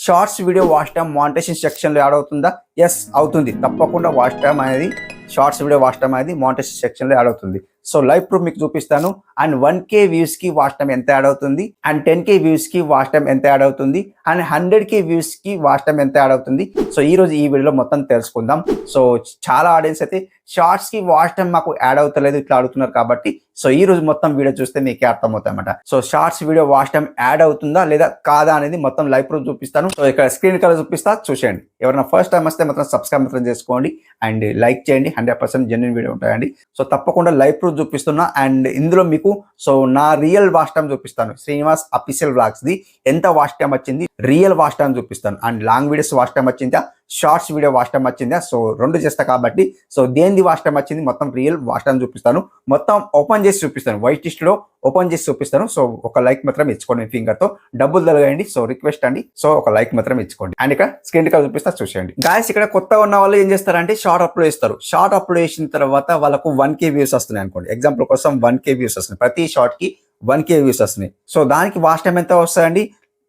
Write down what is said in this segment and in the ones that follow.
Shorts video watch time monetization సెక్షన్లో add అవుతుందా? Yes అవుతుంది. తప్పకుండా వాచ్ టైమ్ అనేది షార్ట్స్ వీడియో వాచ్ టైమ్ అనేది మానిటైజేషన్ సెక్షన్లో యాడ్ అవుతుంది. సో లైవ్ ప్రూఫ్ మీకు చూపిస్తాను. అండ్ 1K వ్యూస్కి వాచ్ టైమ్ ఎంత యాడ్ అవుతుంది, అండ్ 10K వ్యూస్కి వాచ్ టైమ్ ఎంత యాడ్ అవుతుంది, అండ్ 100K వ్యూస్కి వాచ్ టైమ్ ఎంత యాడ్ అవుతుంది. సో ఈ రోజు ఈ వీడియోలో మొత్తం తెలుసుకుందాం. సో చాలా ఆడియన్స్ అయితే షార్ట్స్కి వాచ్ టైమ్ మాకు యాడ్ అవుతలేదు ఇట్లా అడుగుతున్నారు కాబట్టి సో ఈ రోజు మొత్తం వీడియో చూస్తే మీకే అర్థమవుతుంది అనమాట. So shorts video watch time add అవుతుందా లేదా కాదా అనేది మొత్తం లైవ్ ప్రూఫ్ చూపిస్తాను. సో ఇక్కడ స్క్రీన్ కలర్ చూపిస్తా, చూసేయండి. ఎవరైనా ఫస్ట్ టైం వస్తే మాత్రం సబ్స్క్రైబ్ మాత్రం చేసుకోండి అండ్ లైక్ చేయండి. 100% జెన్యూన్ వీడియో ఉంటాయండి. సో తప్పకుండా లైవ్ ప్రూఫ్ చూపిస్తున్నా. అండ్ ఇందులో మీకు సో నా రియల్ వాచ్ టైమ్ చూపిస్తాను. శ్రీనివాస్ అఫీషియల్ వ్లాగ్స్ ది ఎంత వాచ్ టైమ్ వచ్చింది, రియల్ వాచ్ టైమ్ చూపిస్తాను. And long videos watch time వచ్చిందా, షార్ట్స్ వీడియో వాచ్ టైమ్ వచ్చిందా, సో రెండు చేస్తా కాబట్టి సో దేనిది వాచ్ టైమ్ వచ్చింది మొత్తం రియల్ వాచ్ టైమ్ చూపిస్తాను. మొత్తం ఓపెన్ చేసి చూపిస్తాను, వైట్ లిస్ట్ లో ఓపెన్ చేసి చూపిస్తాను. సో ఒక లైక్ మాత్రం ఇచ్చుకోండి, ఫింగర్ తో డబ్బులు తలగండి. సో రిక్వెస్ట్ అండి, సో ఒక లైక్ మాత్రం ఇచ్చుకోండి. అండ్ ఇక్కడ స్క్రీన్ కా చూపిస్తా, చూసేయండి. గాయస్ ఇక్కడ కొత్తగా ఉన్న వాళ్ళు ఏం చేస్తారంటే షార్ట్ అప్లోడ్ చేస్తారు. షార్ట్ అప్లోడ్ చేసిన తర్వాత వాళ్ళకు 1K వ్యూస్ వస్తున్నాయి అనుకోండి. ఎగ్జాంపుల్ కోసం 1K వ్యూస్ వస్తున్నాయి, ప్రతి షార్ట్ కి 1K వ్యూస్ వస్తున్నాయి. సో దానికి వాచ్ టైం ఎంత వస్తాయండి?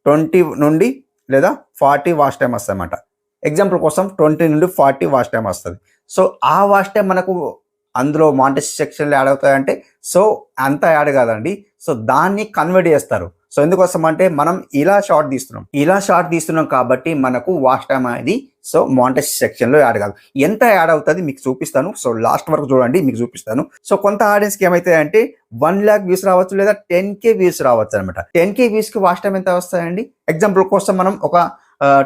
20 నుండి లేదా 40 వాచ్ టైం వస్తాయి అన్నమాట. ఎగ్జాంపుల్ కోసం 20 నుండి 40 వాచ్ టైం వస్తుంది. సో ఆ వాచ్ టైం మనకు అందులో మానిటైజేషన్ సెక్షన్లో యాడ్ అవుతాయంటే సో అంత యాడ్ కాదండి. సో దాన్ని కన్వర్ట్ చేస్తారు. సో ఎందుకోసం అంటే మనం ఇలా షార్ట్ తీస్తున్నాం కాబట్టి మనకు వాచ్ టైం అనేది సో మానిటైజేషన్ సెక్షన్లో యాడ్ కాదు. ఎంత యాడ్ అవుతుంది మీకు చూపిస్తాను. సో లాస్ట్ వరకు చూడండి, మీకు చూపిస్తాను. సో కొంత ఆడియన్స్కి ఏమైతాయి అంటే 1 lakh వ్యూస్ రావచ్చు లేదా 10K వ్యూస్ రావచ్చు అనమాట. 10K వ్యూస్కి వాచ్ టైం ఎంత వస్తాయండి? ఎగ్జాంపుల్ కోసం మనం ఒక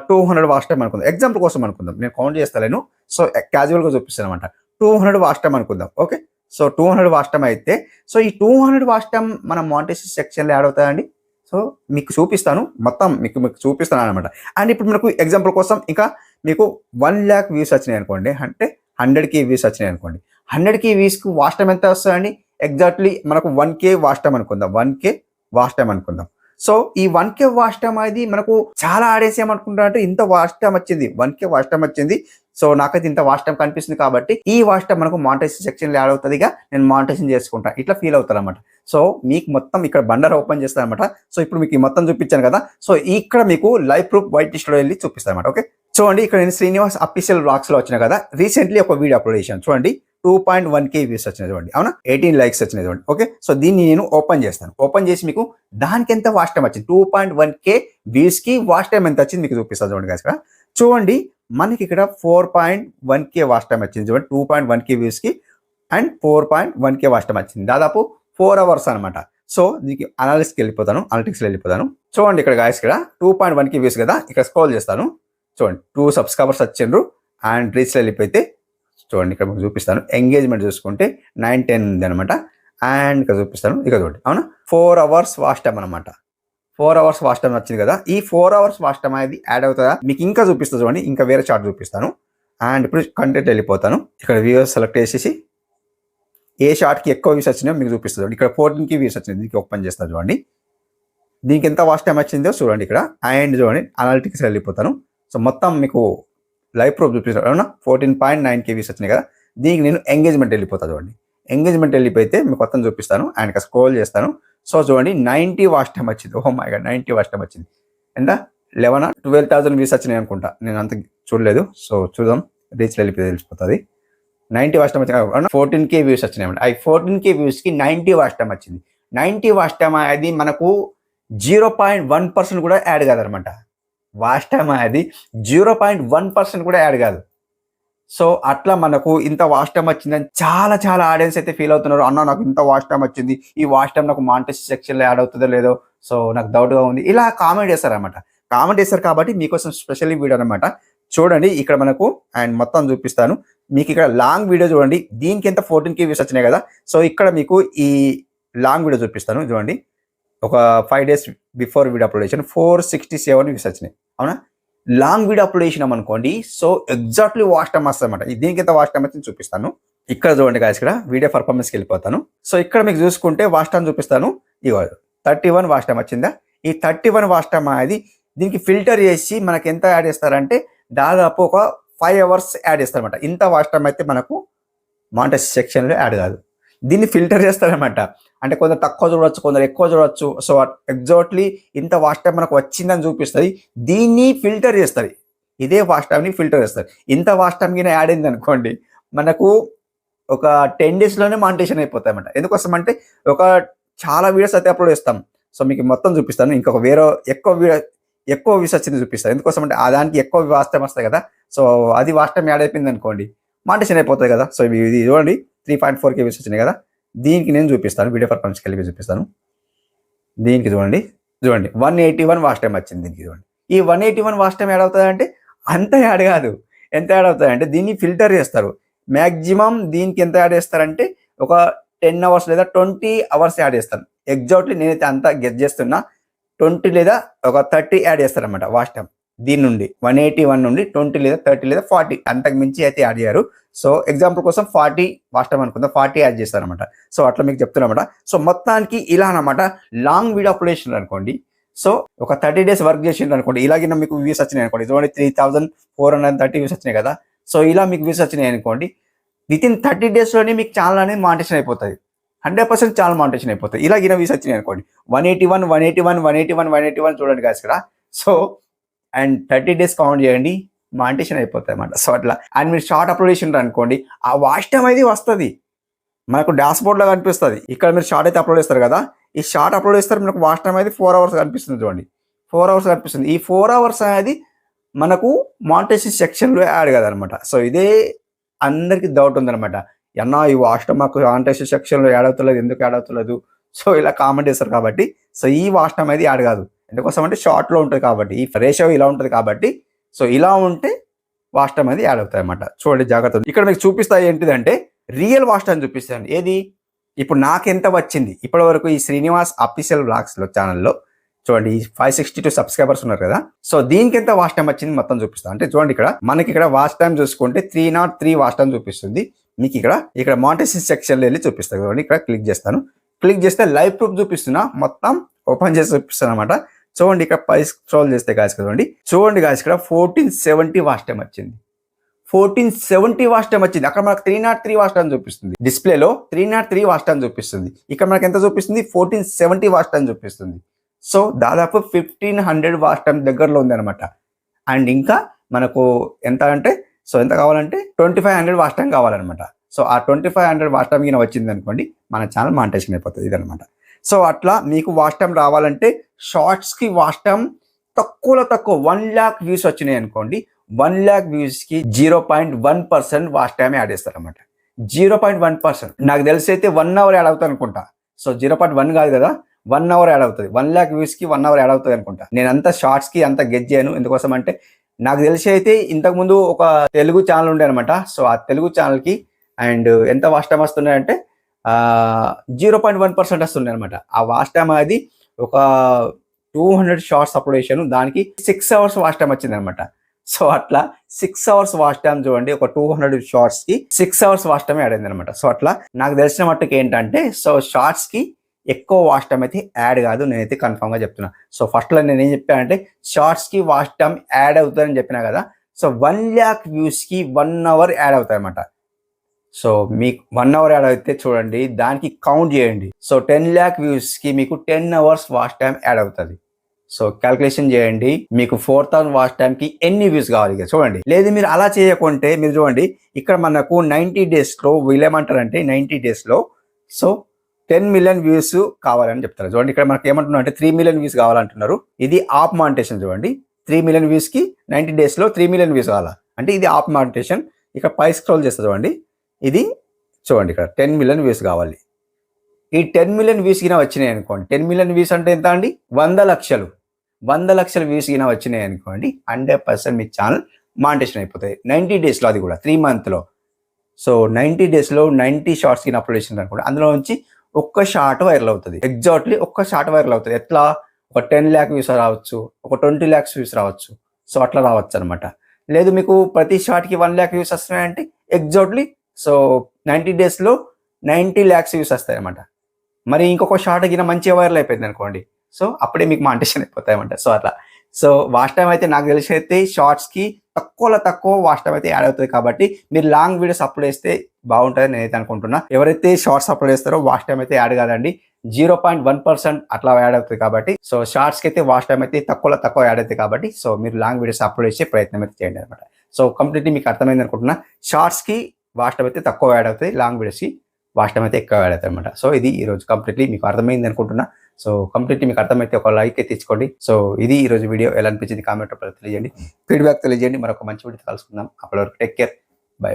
200 వాచ్ టైం అనుకుందాం. ఎగ్జాంపుల్ కోసం అనుకుందాం, నేను కౌంట్ చేస్తాను. సో క్యాజువల్గా చూపిస్తాను అనమాట. 200 వాచ్ టైం అనుకుందాం. ఓకే, సో 200 వాచ్ టైం అయితే సో ఈ 200 వాచ్ టైం మన మానిటైజేషన్ సెక్షన్లో యాడ్ అవుతాయండి. సో మీకు చూపిస్తాను, మొత్తం మీకు చూపిస్తాను అనమాట. అండ్ ఇప్పుడు మనకు ఎగ్జాంపుల్ కోసం ఇంకా మీకు 1 lakh వ్యూస్ వచ్చినాయి అనుకోండి, అంటే 100K వ్యూస్ వచ్చినాయి అనుకోండి. 100K వ్యూస్కి వాచ్ టైం ఎంత వస్తుందండి? ఎగ్జాక్ట్లీ మనకు 1K వాచ్ టైం అనుకుందాం. 1K వాచ్ టైం అనుకుందాం. సో ఈ 1K వాచ్ టైం అనేది మనకు చాలా ఆడియన్స్ ఏమనుకుంటారంటే ఇంత వాచ్ టైం వచ్చింది, 1K వాచ్ టైం వచ్చింది, సో నాకైతే ఇంత వాచ్ టైం కనిపిస్తుంది కాబట్టి ఈ వాచ్ టైం మనకు మానిటైజేషన్ సెక్షన్లో యాడ్ అవుతుందిగా, నేను మానిటైజేషన్ చేసుకుంటాను, ఇట్లా ఫీల్ అవుతారు అనమాట. సో మీకు మొత్తం ఇక్కడ బండర్ ఓపెన్ చేస్తాను అనమాట. సో ఇప్పుడు మీకు మొత్తం చూపించాను కదా. సో ఇక్కడ మీకు లైవ్ ప్రూఫ్ వైట్ లిస్ట్ లో వెళ్ళి చూపిస్తాను అనమాట. ఓకే, చూడండి ఇక్కడ నేను శ్రీనివాస్ అఫీషియల్ వ్లాగ్స్ లో వచ్చిన కదా, రీసెంట్లీ ఒక వీడియో అప్లోడ్ చేశాను. చూడండి 2.1K వ్యూస్ వచ్చినాయి చూడండి, అవునా, 18 likes వచ్చినాయి చూడండి. ఓకే, సో దీన్ని నేను ఓపెన్ చేస్తాను. ఓపెన్ చేసి మీకు దానికి ఎంత వాచ్ టైం వచ్చింది, 2.1K వ్యూస్ కి వాచ్ టైం ఎంత వచ్చింది మీకు చూపిస్తాను చూడండి guys. ఇక్కడ చూడండి మనకి ఇక్కడ 4.1K వాచ్ టైం వచ్చింది చూడండి. 2.1K వ్యూస్ కి అండ్ 4.1K వాచ్ టైం వచ్చింది, దాదాపు 4 hours అనమాట. సో దీనికి అనాలిసిస్కి వెళ్ళిపోతాను. చూడండి ఇక్కడ గాయస్ ఇక్కడ 2.1K వ్యూస్ కదా, ఇక్కడ స్క్రోల్ చేస్తాను. చూడండి 2 subscribers వచ్చిండ్రు అండ్ రీచ్లో వెళ్ళిపోతే చూడండి ఇక్కడ మీకు చూపిస్తాను. ఎంగేజ్మెంట్ చూసుకుంటే 9-10 ఉంది అనమాట. అండ్ ఇక్కడ చూపిస్తాను, ఇక్కడ చూడండి, అవునా, 4 hours వాచ్ టైం అనమాట. 4 hours వాచ్ టైం వచ్చింది కదా. ఈ 4 hours వాచ్ టైం అనేది యాడ్ అవుతుందా మీకు ఇంకా చూపిస్తా చూడండి. ఇంకా వేరే చార్ట్ చూపిస్తాను. అండ్ ఇప్పుడు కంటెంట్ వెళ్ళిపోతాను. ఇక్కడ వ్యూస్ సెలెక్ట్ చేసేసి ఏ షార్ట్కి ఎక్కువ వ్యూస్ వచ్చినాయో మీకు చూపిస్తుంది. ఇక్కడ 14K వ్యూస్ వచ్చింది, దీనికి ఓపెన్ చేస్తాను చూడండి. దీనికి ఎంత వాచ్ టైం వచ్చిందో చూడండి ఇక్కడ. అండ్ చూడండి అనాలిటిక్స్ వెళ్ళిపోతాను. సో మొత్తం మీకు లైవ్ ప్రూఫ్ చూపిస్తాను, అవునా, 14.9K వ్యూస్ వచ్చినాయి కదా. దీనికి నేను ఎంగేజ్మెంట్ వెళ్ళిపోతాను చూడండి. ఎంగేజ్మెంట్ వెళ్ళిపోతే మీకు మొత్తం చూపిస్తాను. అండ్ ఇక్కడ స్క్రోల్ చేస్తాను. సో చూడండి 90 వాచ్ టైం వచ్చింది. Oh my God, 90 watch time వచ్చింది. ఎంత 11,000-12,000 వ్యూస్ వచ్చినాయి అనుకుంటా, నేను అంత చూడలేదు. సో చూద్దాం, రీచ్ వెళ్ళిపోతే తెలిసిపోతుంది. 90 వాచ్ టైం వచ్చింది, 14K వ్యూస్ వచ్చినాయి. ఆ 14K వ్యూస్కి 90 వాచ్ టైం వచ్చింది. 90 వాచ్ టైం అది మనకు 0.1% కూడా యాడ్ కాదనమాట. వాచ్ టైం అది 0.1% కూడా యాడ్ కాదు. సో అట్లా మనకు ఇంత వాచ్ టైం వచ్చిందని చాలా చాలా ఆడియన్స్ అయితే ఫీల్ అవుతున్నారు. అన్న నాకు ఇంత వాచ్ టైం వచ్చింది, ఈ వాచ్ టైం నాకు మానిటైజేషన్ సెక్షన్లో యాడ్ అవుతుందో లేదో, సో నాకు డౌట్గా ఉంది, ఇలా కామెంట్ చేస్తారనమాట. కామెంట్ చేస్తారు కాబట్టి మీకోసం స్పెషల్ వీడియో అనమాట. చూడండి ఇక్కడ మనకు అండ్ మొత్తం చూపిస్తాను మీకు. ఇక్కడ లాంగ్ వీడియో చూడండి, దీనికి ఎంత 14K వ్యూస్ వచ్చినాయి కదా. సో ఇక్కడ మీకు ఈ లాంగ్ వీడియో చూపిస్తాను చూడండి. ఒక 5 days బిఫోర్ వీడియో అప్లోడ్ చేసాను, 467 వ్యూస్ వచ్చినాయి, అవునా. లాంగ్ వీడియో అప్లోడ్ చేసినాం అనుకోండి, సో ఎగ్జాక్ట్లీ వాచ్ టైం వస్తుంది అనమాట. దీనికి ఎంత వాచ్ టైం వచ్చింది చూపిస్తాను. ఇక్కడ చూడండి గాయస్, ఇక్కడ వీడియో పర్ఫార్మెన్స్కి వెళ్ళిపోతాను. సో ఇక్కడ మీకు చూసుకుంటే వాచ్ టైం చూపిస్తాను. ఇగో 31 వాచ్ టైం వచ్చిందా. ఈ 31 వాచ్ టైం అనేది దీనికి ఫిల్టర్ చేసి మనకి ఎంత యాడ్ చేస్తారంటే దాదాపు ఒక 5 hours యాడ్ చేస్తారనమాట. ఇంత వాచ్ టైం అయితే మనకు మానిటైజేషన్ సెక్షన్లో యాడ్ కాదు, దీన్ని ఫిల్టర్ చేస్తారనమాట. అంటే కొందరు తక్కువ చూడొచ్చు, కొందరు ఎక్కువ చూడొచ్చు. సో ఎగ్జాక్ట్లీ ఇంత వాచ్ టైం మనకు వచ్చిందని చూపిస్తుంది. దీన్ని ఫిల్టర్ చేస్తుంది, ఇదే వాచ్ టైంని ఫిల్టర్ చేస్తారు. ఇంత వాచ్ టైం కింద యాడ్ అయింది అనుకోండి, మనకు ఒక 10 డేస్లోనే మానిటైజేషన్ అయిపోతాయి అన్నమాట. ఎందుకోసం అంటే ఒక చాలా వీడియోస్ అయితే అప్లోడ్ చేస్తాం. సో మీకు మొత్తం చూపిస్తాను. ఇంకొక వేరే ఎక్కువ వ్యూస్ వచ్చింది చూపిస్తాను. ఎందుకోసం అంటే ఆ దానికి ఎక్కువ వాచ్ టైం వస్తాయి కదా. సో అది వాచ్ టైం యాడ్ అయిపోయింది అనుకోండి, మానిటైజేషన్ అయిపోతుంది కదా. సో ఇది చూడండి 3.4K వ్యూస్ వచ్చినాయి కదా. దీనికి నేను చూపిస్తాను, వీడియో పర్ఫార్మెన్స్కి వెళ్ళి చూపిస్తాను. దీనికి చూడండి 181 వాచ్ టైం వచ్చింది. దీనికి చూడండి ఈ 181 వాచ్ టైం యాడ్ అవుతుంది అంటే అంత యాడ్ కాదు. ఎంత యాడ్ అవుతుంది అంటే దీన్ని ఫిల్టర్ చేస్తారు. మ్యాక్సిమం దీనికి ఎంత యాడ్ చేస్తారంటే ఒక 10 అవర్స్ లేదా 20 అవర్స్ యాడ్ చేస్తాను. ఎగ్జాక్ట్లీ నేనైతే అంతా గెస్ చేస్తున్నా 20 లేదా ఒక 30 యాడ్ చేస్తారనమాట వాచ్ టైం. దీని నుండి 181 నుండి 20 లేదా 30 లేదా 40 అంతకు మించి అయితే యాడ్ చేయరు. సో ఎగ్జాంపుల్ కోసం 40 వాచ్ టైం అనుకుందాం, 40 యాడ్ చేస్తారనమాట. సో అట్లా మీకు చెప్తున్నమాట. సో మొత్తానికి ఇలా అనమాట లాంగ్ వీడియో అప్లోడ్ చేసినారు అనుకోండి. సో ఒక 30 డేస్ వర్క్ చేసిండ్రు అనుకోండి, ఇలాగిన మీకు వ్యూస్ వచ్చినాయి అనుకోండి. చూడండి 3430 వ్యూస్ వచ్చినాయి కదా. సో ఇలా మీకు వ్యూస్ వచ్చినాయి అనుకోండి, వితిన్ 30 డేస్లోనే మీకు ఛానల్ అనేది మానిటైజేషన్ అయిపోతుంది. 100% ఛానల్ మానిటైజేషన్ అయిపోతుంది. ఇలాగిన వ్యూస్ వచ్చినాయి అనుకోండి, 181 చూడండి గాయస్ ఇక్కడ. సో అండ్ 30 డేస్ కౌంట్ చేయండి, మానిటైజేషన్ అయిపోతాయి అన్నమాట. సో అట్లా అండ్ మీరు షార్ట్ అప్లోడ్ చేసిండ్రు అనుకోండి, ఆ వాచ్ టైం అయితే వస్తుంది మనకు డాష్ బోర్డ్లో కనిపిస్తుంది. ఇక్కడ మీరు షార్ట్ అయితే అప్లోడ్ చేస్తారు కదా, ఈ షార్ట్ అప్లోడ్ చేస్తారు, మనకు వాచ్ టైం అయితే 4 అవర్స్ కనిపిస్తుంది. చూడండి 4 అవర్స్ కనిపిస్తుంది. ఈ 4 అవర్స్ అనేది మనకు మానిటైజేషన్ సెక్షన్లో యాడ్ కదనమాట. సో ఇదే అందరికి డౌట్ ఉందనమాట, అన్నా ఈ వాచ్ టైం మాకు మానిటైజేషన్ సెక్షన్లో యాడ్ అవుతలేదు, ఎందుకు యాడ్ అవుతలేదు? సో ఇలా కామెంట్ చేస్తారు కాబట్టి. సో ఈ వాచ్ టైం అయితే యాడ్ కాదు. ఎందుకోసం అంటే షార్ట్లో ఉంటుంది కాబట్టి, ఈ రేషియో ఇలా ఉంటుంది కాబట్టి. సో ఇలా ఉంటే వాచ్ టైం అనేది యాడ్ అవుతాయి అన్నమాట. చూడండి జాగ్రత్త. ఇక్కడ మీకు చూపిస్తాయి ఏంటిదంటే రియల్ వాచ్ టైం చూపిస్తాను. ఏది ఇప్పుడు నాకెంత వచ్చింది ఇప్పటి వరకు ఈ శ్రీనివాస్ అఫీషియల్ బ్లాగ్స్లో ఛానల్లో చూడండి, ఈ 562 సబ్స్క్రైబర్స్ ఉన్నారు కదా. సో దీనికి ఎంత వాచ్ టైం వచ్చింది మొత్తం చూపిస్తాను. అంటే చూడండి ఇక్కడ మనకి ఇక్కడ వాచ్ టైం చూసుకుంటే 303 వాచ్ టైం చూపిస్తుంది. మీకు ఇక్కడ మానిటైజేషన్ సెక్షన్లో వెళ్ళి చూపిస్తాను. చూడండి ఇక్కడ క్లిక్ చేస్తాను. క్లిక్ చేస్తే లైవ్ ప్రూఫ్ చూపిస్తున్నా, మొత్తం ఓపెన్ చేసి చూపిస్తాను అనమాట. చూడండి ఇక్కడ పై స్క్రోల్ చేస్తే గాయస్ చూడండి గాయస్ ఇక్కడ 1470 వాచ్ టైం వచ్చింది. 1470 వాచ్ టైం వచ్చింది. అక్కడ మనకు 303 వాచ్ టైం చూపిస్తుంది. డిస్ప్లేలో 303 వాచ్ టైం చూపిస్తుంది. ఇక్కడ మనకి ఎంత చూపిస్తుంది? 1470 వాచ్ టైం చూపిస్తుంది. సో దాదాపు 1500 వాచ్ టైం దగ్గరలో ఉంది అనమాట. అండ్ ఇంకా మనకు ఎంత అంటే సో ఎంత కావాలంటే 2500 వాచ్ టైం కావాలన్నమాట. సో ఆ 2500 వాచ్ టైం కింద వచ్చింది అనుకోండి, మన ఛానల్ మానిటైజేషన్ అయిపోతుంది. ఇదనమాట. సో అట్లా మీకు వాచ్ టైం రావాలంటే షార్ట్స్కి వాచ్ టైం తక్కువ 1 lakh వ్యూస్ వచ్చినాయి అనుకోండి, 1 lakh వ్యూస్కి 0.1% వాచ్ టైం యాడ్ చేస్తారన్నమాట. 0.1%. నాకు తెలిసి అయితే 1 అవర్ యాడ్ అవుతుంది అనుకుంటా. సో 0.1 కాదు కదా, 1 అవర్ యాడ్ అవుతుంది. 1 lakh వ్యూస్కి 1 అవర్ యాడ్ అవుతుంది అనుకుంటా. నేను అంత షార్ట్స్కి అంత గెట్ చేయను. ఎందుకోసం అంటే నాకు తెలిసి అయితే ఇంతకుముందు ఒక తెలుగు ఛానల్ ఉండే అనమాట. సో ఆ తెలుగు ఛానల్కి అండ్ ఎంత వాచ్ టైం వస్తున్నాయంటే 0.1% వస్తున్నాయి అనమాట. ఆ వాచ్ టైం అది ఒక 200 షార్ట్స్ అప్లోడ్ చేశాను, దానికి 6 అవర్స్ వాచ్ టైం వచ్చింది అనమాట. సో అట్లా 6 అవర్స్ వాచ్ టైం చూడండి, ఒక 200 షార్ట్స్కి 6 అవర్స్ వాచ్ టైం యాడ్ అయింది అనమాట. సో అట్లా నాకు తెలిసిన మట్టుకు ఏంటంటే సో షార్ట్స్కి ఎక్కువ వాచ్ టైం అయితే యాడ్ కాదు, నేనైతే కన్ఫామ్గా చెప్తున్నా. సో ఫస్ట్లో నేను ఏం చెప్పానంటే షార్ట్స్కి వాచ్ టైం యాడ్ అవుతుందని చెప్పినా కదా. సో 1 lakh వ్యూస్కి 1 అవర్ యాడ్ అవుతాయి అనమాట. సో మీకు 1 అవర్ యాడ్ అయితే చూడండి, దానికి కౌంట్ చేయండి. సో 10 lakh వ్యూస్కి మీకు 10 అవర్స్ వాచ్ టైం యాడ్ అవుతుంది. సో క్యాల్కులేషన్ చేయండి, మీకు 4000 వాచ్ టైంకి ఎన్ని వ్యూస్ కావాలి చూడండి. లేదు మీరు అలా చేయకుంటే మీరు చూడండి, ఇక్కడ మనకు 90 డేస్లో వీళ్ళేమంటారంటే 90 డేస్లో సో 10 million వ్యూస్ కావాలని చెప్తారు. చూడండి ఇక్కడ మనకి ఏమంటున్నారు అంటే 3 million వ్యూస్ కావాలంటున్నారు. ఇది ఆప్ మానిటైజేషన్. చూడండి 3 million వ్యూస్కి 90 డేస్లో 3 million వ్యూస్ కావాలా అంటే ఇది ఆప్ మానిటైజేషన్. ఇక్కడ పై స్క్రోల్ చేస్తే చూడండి, ఇది చూడండి ఇక్కడ 10 million వ్యూస్ కావాలి. ఈ 10 million వ్యూస్ కింద వచ్చినాయి అనుకోండి, 10 million వ్యూస్ అంటే ఎంత అండి? 100 లక్షలు వ్యూస్ కింద వచ్చినాయి అనుకోండి, 100% మీ ఛానల్ మానిటైజేషన్ అయిపోతాయి 90 డేస్లో, అది కూడా 3 monthsలో. సో 90 డేస్లో 90 షార్ట్స్ కింద అప్లోడ్ చేసింది అనుకోండి, అందులో నుంచి ఒక్క షార్ట్ వైరల్ అవుతుంది. ఎగ్జాక్ట్లీ ఒక్క షార్ట్ వైరల్ అవుతుంది. ఎట్లా? ఒక 10 lakh వ్యూస్ రావచ్చు, ఒక 20 lakhs వ్యూస్ రావచ్చు. సో అట్లా రావచ్చు అనమాట. లేదు మీకు ప్రతి షార్ట్కి 1 lakh వ్యూస్ వస్తున్నాయంటే ఎగ్జాక్ట్లీ సో 90 డేస్లో 90 lakhs వ్యూస్ వస్తాయి అనమాట. మరి ఇంకొక షార్ట్ కింద మంచిగా వైరల్ అయిపోయింది అనుకోండి, సో అప్పుడే మీకు మానిటైజేషన్ అయిపోతాయి అన్నమాట. సో అట్లా సో వాచ్ టైం అయితే నాకు తెలిసి అయితే షార్ట్స్కి తక్కువ వాచ్ టైం అయితే యాడ్ అవుతుంది. కాబట్టి మీరు లాంగ్ వీడియోస్ అప్లోడ్ చేస్తే బాగుంటుంది నేనైతే అనుకుంటున్నా. ఎవరైతే షార్ట్స్ అప్లోడ్ చేస్తారో వాచ్ టైం అయితే యాడ్ కాదండి. 0.1% అట్లా యాడ్ అవుతుంది కాబట్టి సో షార్ట్స్కి అయితే వాచ్ టైం అయితే తక్కువ యాడ్ అవుతుంది కాబట్టి సో మీరు లాంగ్ వీడియోస్ అప్లోడ్ చేసే ప్రయత్నం అయితే చేయండి అనమాట. సో కంప్లీట్లీ మీకు అర్థమైంది అనుకుంటున్నా. షార్ట్స్కి వాచ్ టైం అయితే తక్కువ యాడ్ అవుతుంది, లాంగ్ వీడియోస్కి వాచ్ టైం అయితే ఎక్కువ యాడ్ అవుతుంది అనమాట. సో ఇది ఈరోజు కంప్లీట్లీ మీకు అర్థమైంది అనుకుంటున్నా. సో కంప్లీట్లీ మీకు అర్థమైతే ఒక లైక్ అయితే ఇచ్చుకోండి. సో ఇది ఈరోజు వీడియో ఎలా అనిపించింది కామెంట్ రూపంలో తెలియజేయండి, ఫీడ్బ్యాక్ తెలియజేయండి. మరొక మంచి వీడియో కలుసుకుందాం. అప్పటి వరకు టేక్ కేర్, బై.